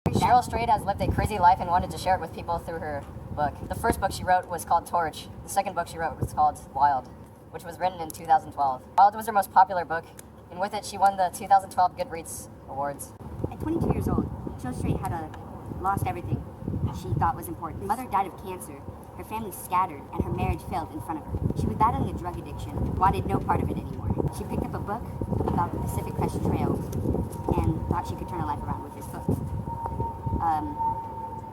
Cheryl Strayed has lived a crazy life and wanted to share it with people through her book. The first book she wrote was called Torch. The second book she wrote was called Wild, which was written in 2012. Wild was her most popular book, and with it she won the 2012 Goodreads Awards. At 22 years old, Cheryl Strayed had lost everything she thought was important. Her mother died of cancer, her family scattered, and her marriage failed in front of her. She was battling a drug addiction, wanted no part of it anymore. She picked up a book about the Pacific Crest Trail and thought she could turn her life around with this book.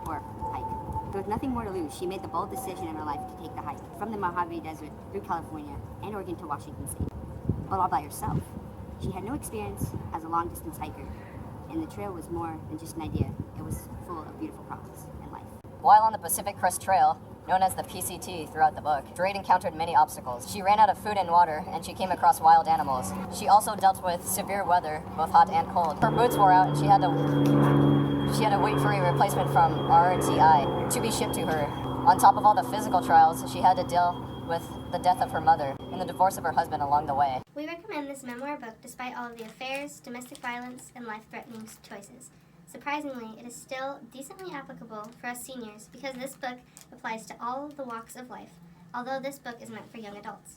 Or hike. There was nothing more to lose. She made the bold decision in her life to take the hike from the Mojave Desert through California and Oregon to Washington State, but all by herself. She had no experience as a long-distance hiker, and the trail was more than just an idea. It was full of beautiful promise and life. While on the Pacific Crest Trail, known as the PCT throughout the book, Strayed encountered many obstacles. She ran out of food and water, and she came across wild animals. She also dealt with severe weather, both hot and cold. Her boots wore out, and she had to wait for a replacement from RTI to be shipped to her. On top of all the physical trials, she had to deal with the death of her mother and the divorce of her husband along the way. We recommend this memoir book despite all of the affairs, domestic violence, and life-threatening choices. Surprisingly, it is still decently applicable for us seniors because this book applies to all the walks of life, although this book is meant for young adults.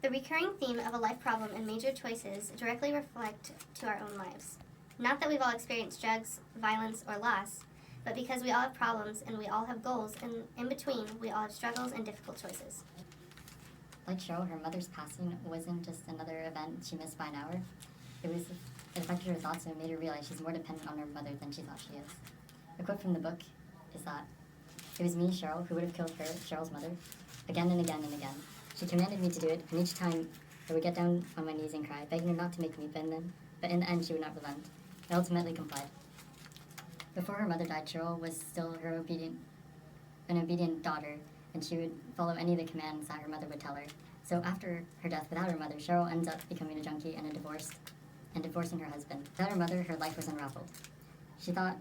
The recurring theme of a life problem and major choices directly reflect to our own lives. Not that we've all experienced drugs, violence, or loss, but because we all have problems and we all have goals, and in between, we all have struggles and difficult choices. Like Cheryl, her mother's passing wasn't just another event she missed by an hour. It affected her thoughts and it made her realize she's more dependent on her mother than she thought she is. A quote from the book is that, "It was me, Cheryl, who would have killed her, Cheryl's mother, again and again and again. She commanded me to do it, and each time I would get down on my knees and cry, begging her not to make me bend them, but in the end she would not relent. I ultimately complied." Before her mother died, Cheryl was still an obedient daughter, and she would follow any of the commands that her mother would tell her. So after her death without her mother, Cheryl ends up becoming a junkie and divorcing her husband. Without her mother, her life was unraveled. She thought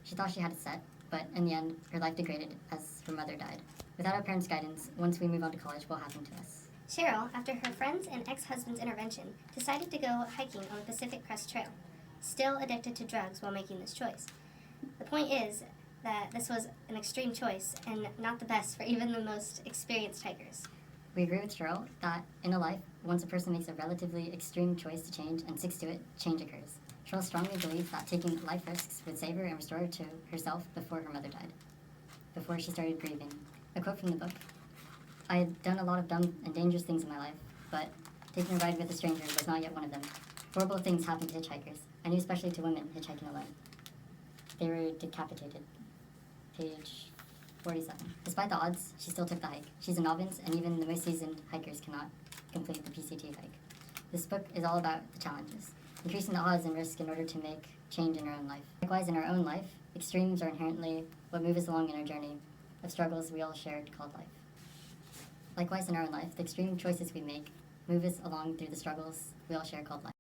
she had it set, but in the end, her life degraded as her mother died. Without our parents' guidance, once we move on to college, what will happen to us? Cheryl, after her friends and ex-husband's intervention, decided to go hiking on the Pacific Crest Trail, still addicted to drugs while making this choice. The point is that this was an extreme choice and not the best for even the most experienced hikers. We agree with Cheryl that in a life, once a person makes a relatively extreme choice to change and sticks to it, change occurs. Cheryl strongly believes that taking life risks would save her and restore her to herself before her mother died, before she started grieving. A quote from the book: "I had done a lot of dumb and dangerous things in my life, but taking a ride with a stranger was not yet one of them. Horrible things happen to hitchhikers. I knew especially to women hitchhiking alone. They were decapitated." Page 47. Despite the odds, she still took the hike. She's a novice, and even the most seasoned hikers cannot complete the PCT hike. This book is all about the challenges, increasing the odds and risk in order to make change in our own life. Likewise, in our own life, extremes are inherently what move us along in our journey of struggles we all shared called life. Likewise, in our own life, the extreme choices we make move us along through the struggles we all share called life.